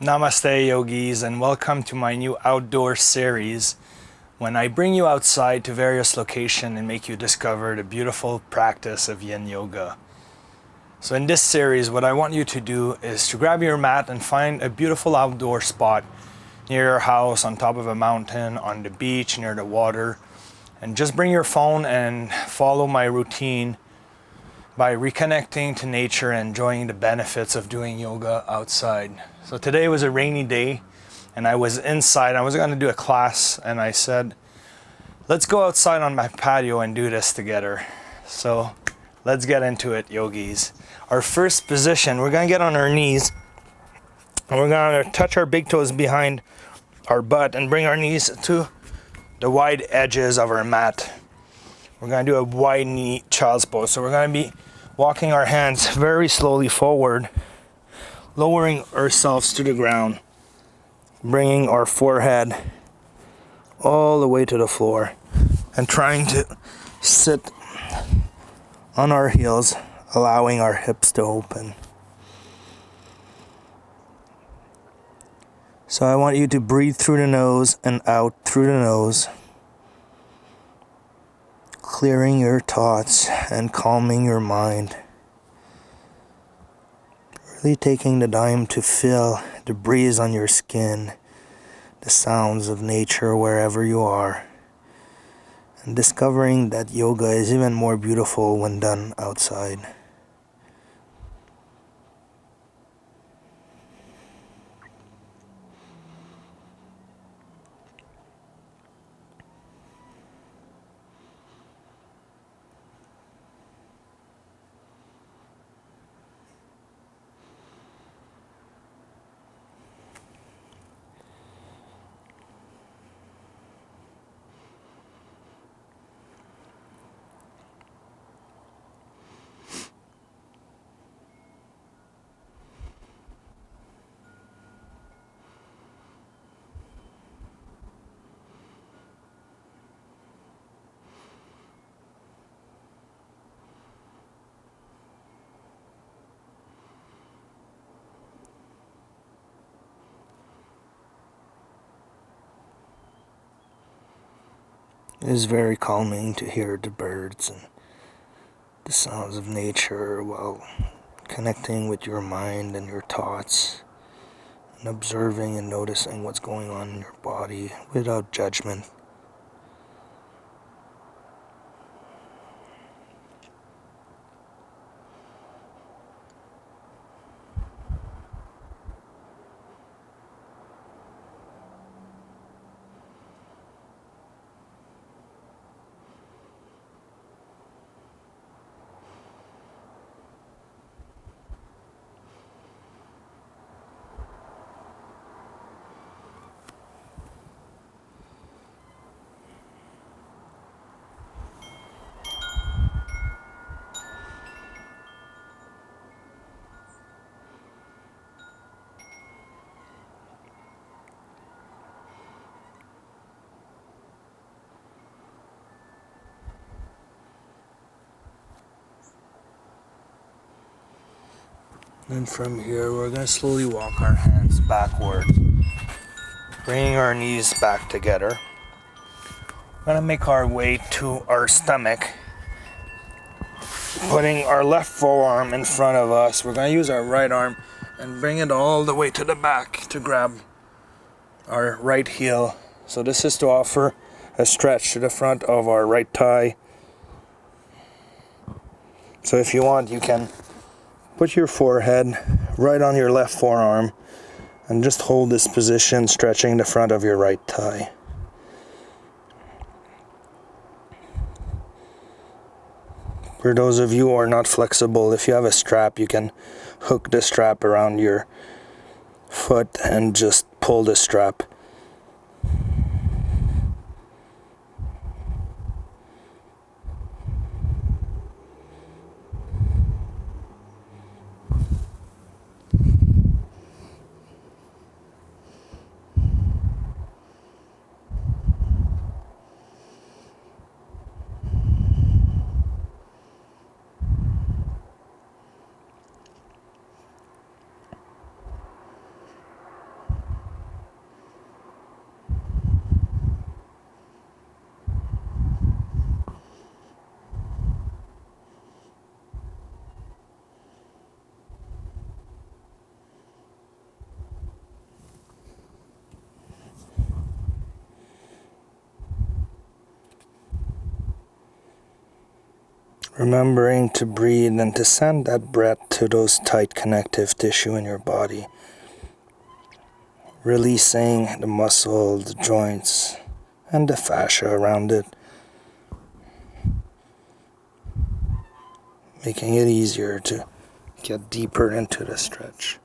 Namaste Yogis, and welcome to my new outdoor series when I bring you outside to various locations and make you discover the beautiful practice of Yin Yoga. So in this series, what I want you to do is to grab your mat and find a beautiful outdoor spot near your house, on top of a mountain, on the beach, near the water, and just bring your phone and follow my routine by reconnecting to nature and enjoying the benefits of doing yoga outside. So today was a rainy day and I was inside. I was going to do a class and I said, let's go outside on my patio and do this together. So let's get into it, yogis. Our first position, we're going to get on our knees and we're going to touch our big toes behind our butt and bring our knees to the wide edges of our mat. We're going to do a wide knee child's pose. So we're going to be walking our hands very slowly forward, lowering ourselves to the ground, bringing our forehead all the way to the floor, and trying to sit on our heels, allowing our hips to open. So I want you to breathe through the nose and out through the nose, clearing your thoughts and calming your mind. Really taking the time to feel the breeze on your skin, the sounds of nature wherever you are, and discovering that yoga is even more beautiful when done outside. It is very calming to hear the birds and the sounds of nature while connecting with your mind and your thoughts and observing and noticing what's going on in your body without judgment. And from here, we're going to slowly walk our hands backward, bringing our knees back together. We're going to make our way to our stomach, putting our left forearm in front of us. We're going to use our right arm and bring it all the way to the back to grab our right heel. So this is to offer a stretch to the front of our right thigh. So if you want, you can put your forehead right on your left forearm and just hold this position, stretching the front of your right thigh. For those of you who are not flexible, if you have a strap, you can hook the strap around your foot and just pull the strap. Remembering to breathe and to send that breath to those tight connective tissue in your body. Releasing the muscle, the joints, and the fascia around it. Making it easier to get deeper into the stretch.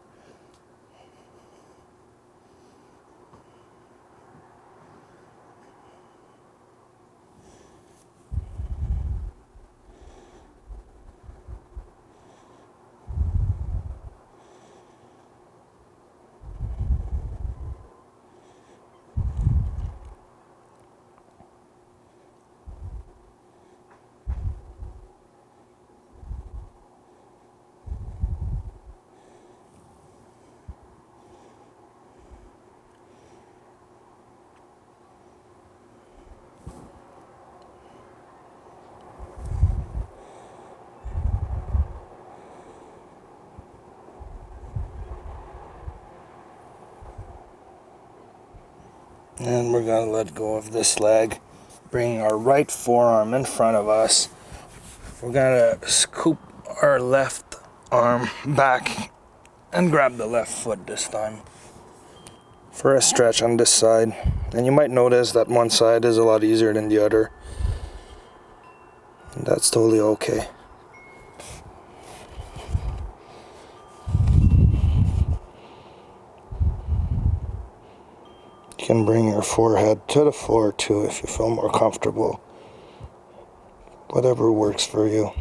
And we're going to let go of this leg. Bring our right forearm in front of us. We're going to scoop our left arm back and grab the left foot this time for a stretch on this side. And you might notice that one side is a lot easier than the other. And that's totally okay. You can bring your forehead to the floor too if you feel more comfortable. Whatever works for you.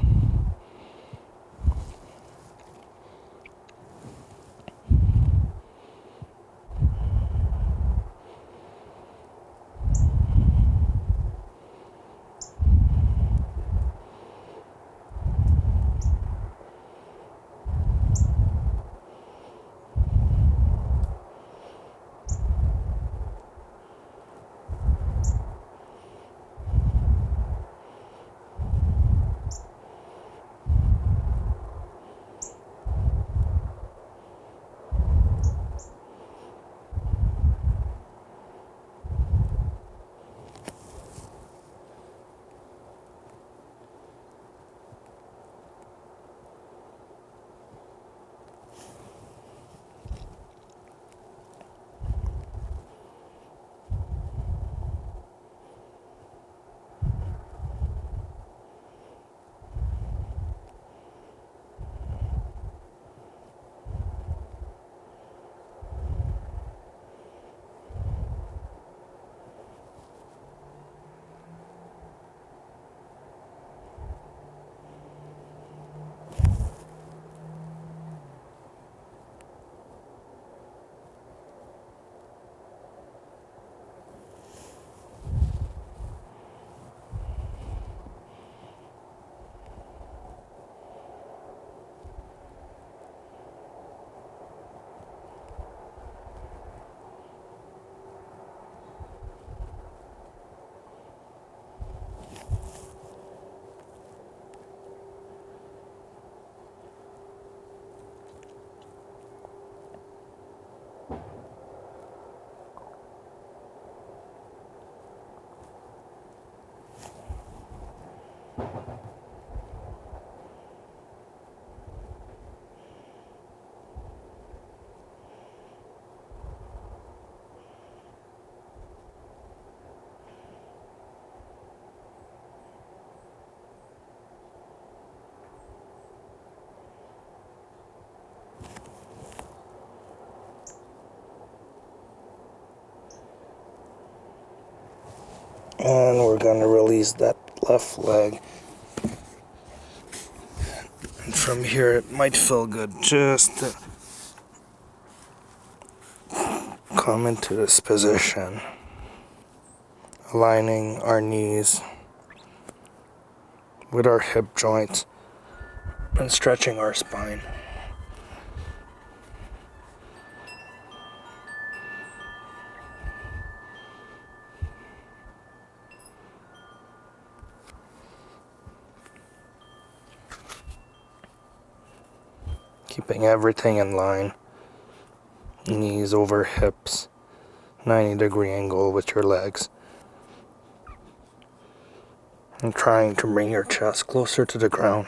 And we're going to release that left leg. And from here it might feel good just to come into this position. Aligning our knees with our hip joints and stretching our spine. Keeping everything in line. Knees over hips. 90-degree angle with your legs. And trying to bring your chest closer to the ground.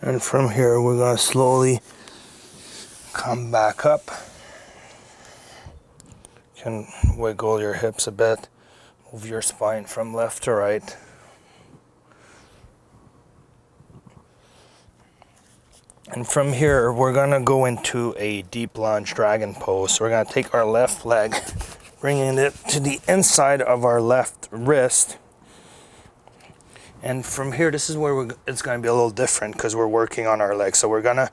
And from here, we're going to slowly come back up. You can wiggle your hips a bit, move your spine from left to right. And from here, we're going to go into a deep lunge dragon pose. So we're going to take our left leg, bringing it to the inside of our left wrist. And from here, this is where it's going to be a little different because we're working on our legs. So we're going to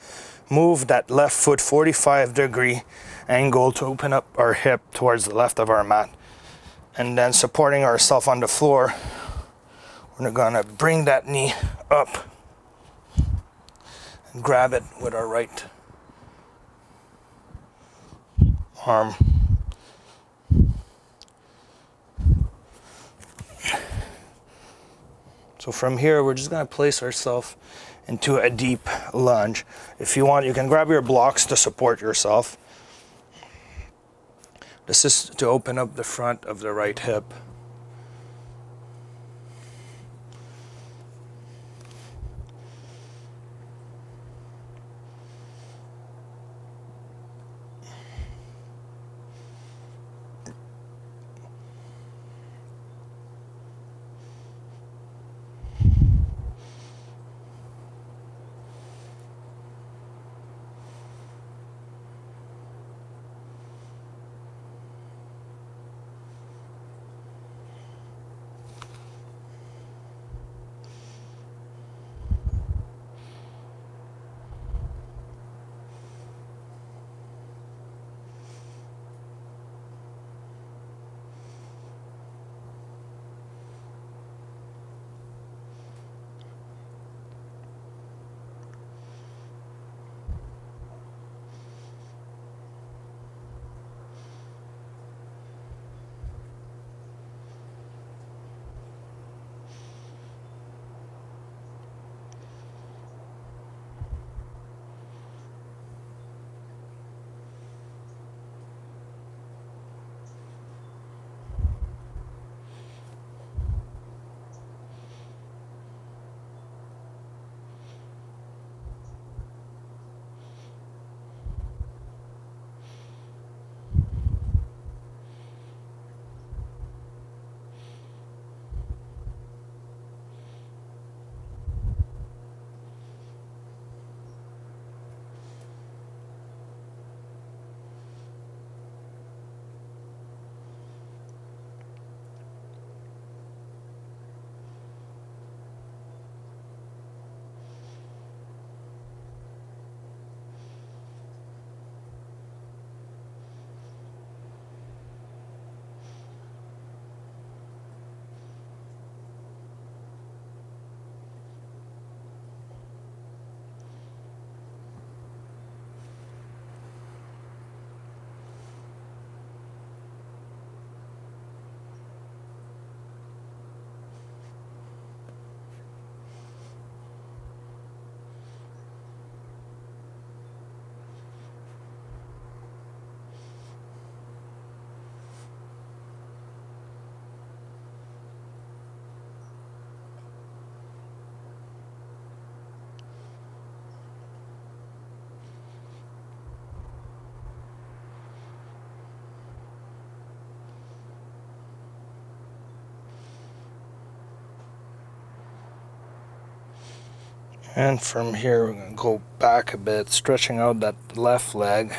move that left foot 45-degree angle to open up our hip towards the left of our mat. And then supporting ourselves on the floor, we're going to bring that knee up and grab it with our right arm. So from here, we're just going to place ourselves into a deep lunge. If you want, you can grab your blocks to support yourself. This is to open up the front of the right hip. And from here we're going to go back a bit, stretching out that left leg.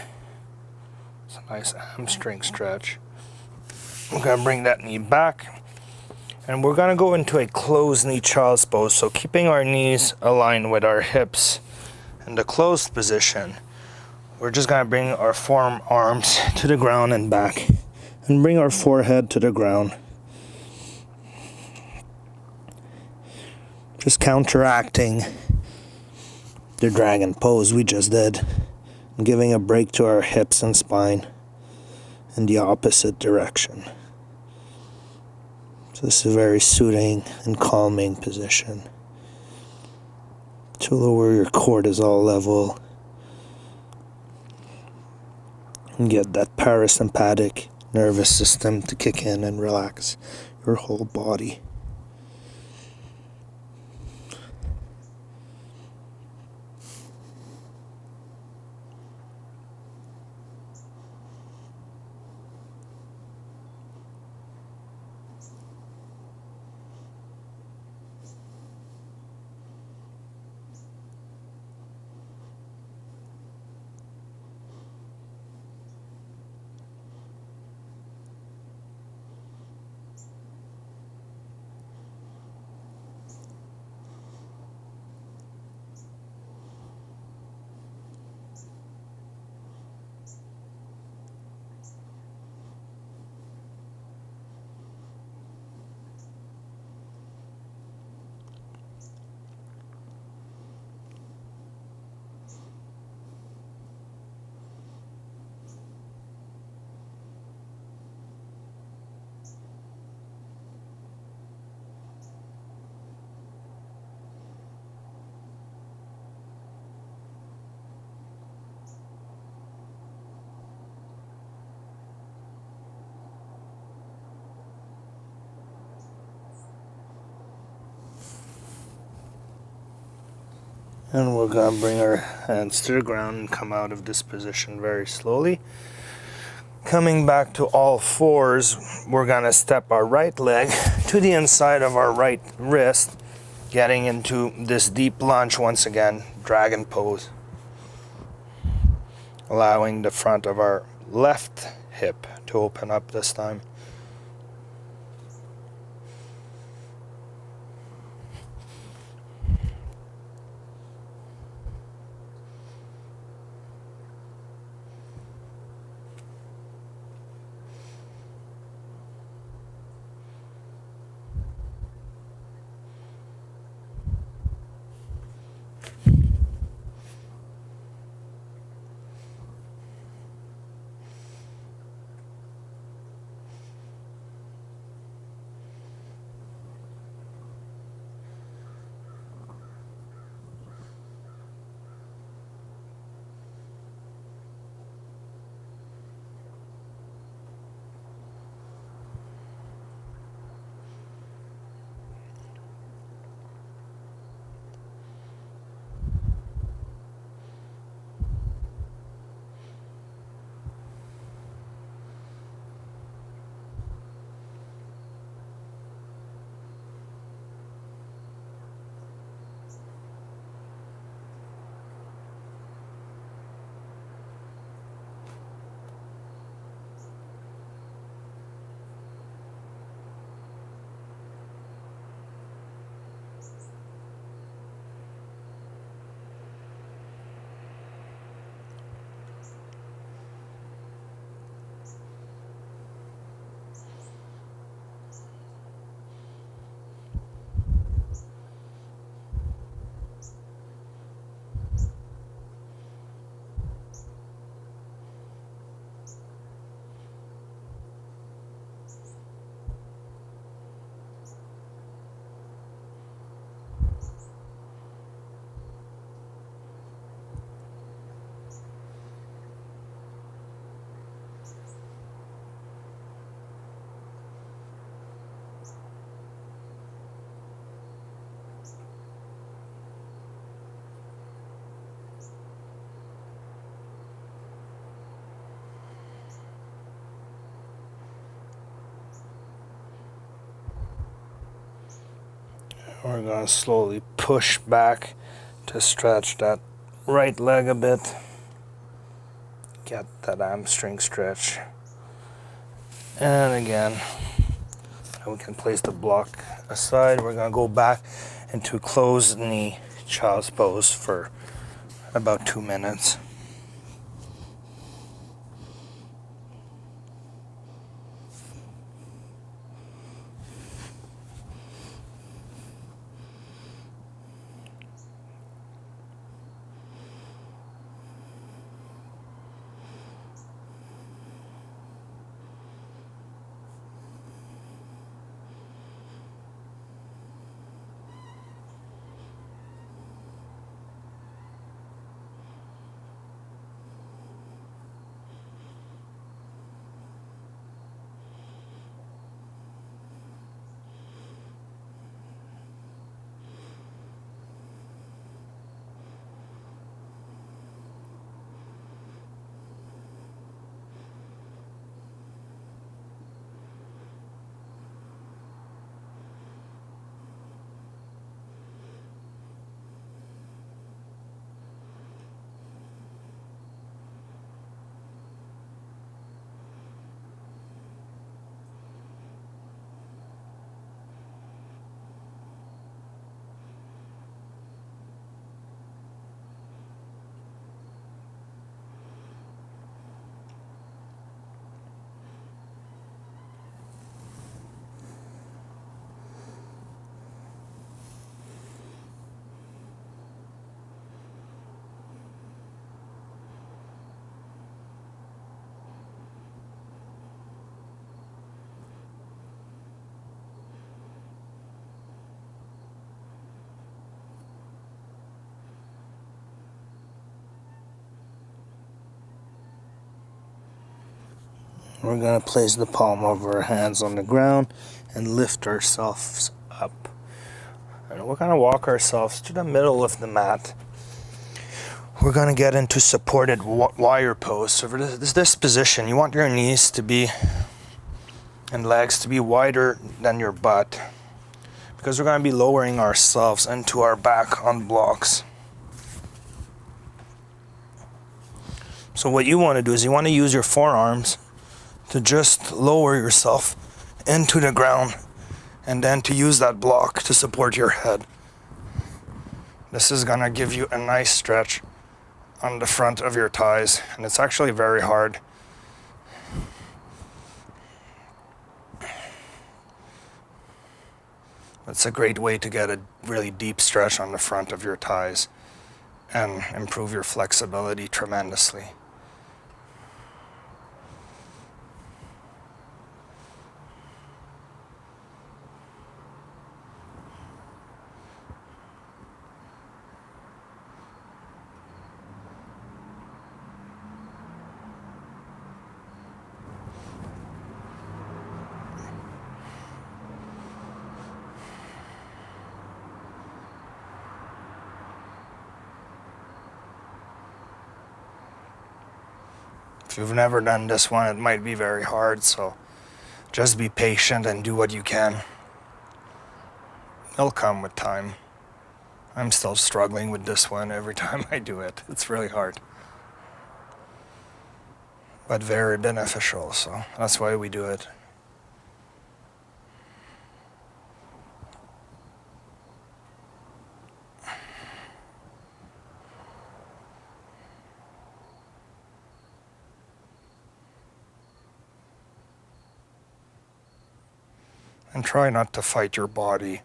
It's a nice hamstring stretch. We're going to bring that knee back. And we're going to go into a closed knee child's pose. So keeping our knees aligned with our hips in the closed position. We're just going to bring our forearms to the ground and back. And bring our forehead to the ground. Just counteracting the dragon pose we just did. And giving a break to our hips and spine in the opposite direction. So this is a very soothing and calming position. To lower your cortisol level. And get that parasympathetic nervous system to kick in and relax your whole body. And we're going to bring our hands to the ground and come out of this position very slowly. Coming back to all fours, we're going to step our right leg to the inside of our right wrist, getting into this deep lunge once again, dragon pose. Allowing the front of our left hip to open up this time. We're going to slowly push back to stretch that right leg a bit. Get that hamstring stretch. And again, we can place the block aside. We're going to go back into closed knee child's pose for about 2 minutes. We're going to place the palm of our hands on the ground and lift ourselves up. And we're going to walk ourselves to the middle of the mat. We're going to get into supported wire pose. So for this position, you want your knees to be and legs to be wider than your butt, because we're going to be lowering ourselves into our back on blocks. So what you want to do is you want to use your forearms to just lower yourself into the ground, and then to use that block to support your head. This is gonna give you a nice stretch on the front of your thighs, and it's actually very hard. It's a great way to get a really deep stretch on the front of your thighs and improve your flexibility tremendously. If you've never done this one, it might be very hard, so just be patient and do what you can. It'll come with time. I'm still struggling with this one every time I do it. It's really hard. But very beneficial, so that's why we do it. And try not to fight your body.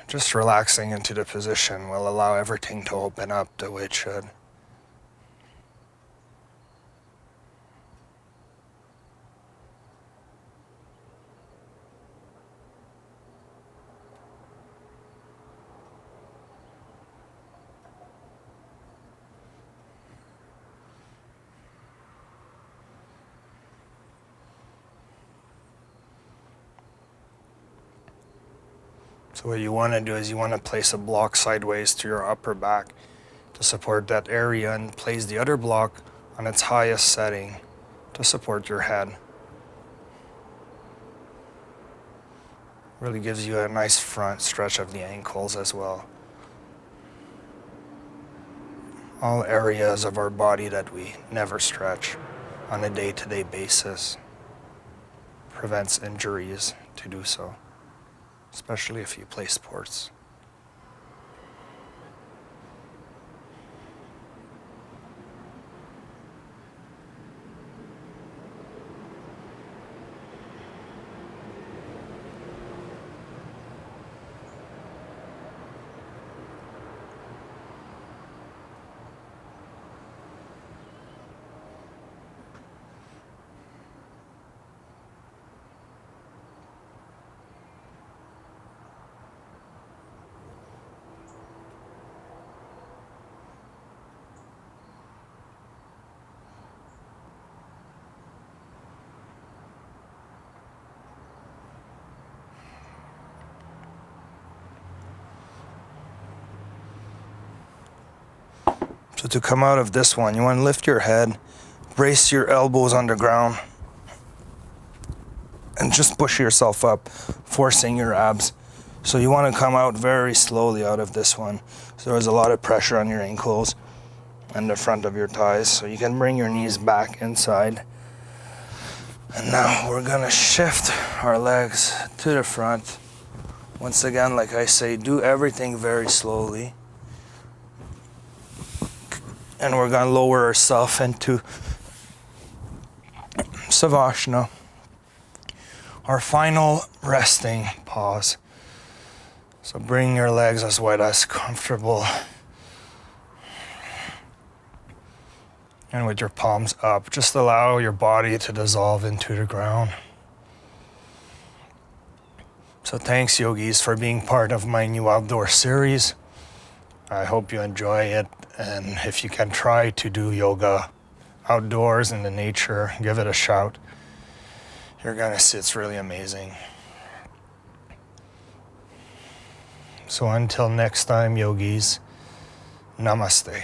Just relaxing into the position will allow everything to open up the way it should. So what you want to do is you want to place a block sideways to your upper back to support that area, and place the other block on its highest setting to support your head. Really gives you a nice front stretch of the ankles as well. all areas of our body that we never stretch on a day-to-day basis. Prevents injuries to do so, especially if you play sports. So to come out of this one, you want to lift your head, brace your elbows on the ground, and just push yourself up, forcing your abs. So you want to come out very slowly out of this one. So there's a lot of pressure on your ankles and the front of your thighs. So you can bring your knees back inside. And now we're gonna shift our legs to the front. Once again, like I say, do everything very slowly. And we're going to lower ourselves into Savasana, our final resting pause. So bring your legs as wide as comfortable. And with your palms up, just allow your body to dissolve into the ground. So thanks, yogis, for being part of my new outdoor series. I hope you enjoy it. And if you can try to do yoga outdoors in the nature, give it a shout. You're gonna see it's really amazing. So until next time, yogis, namaste.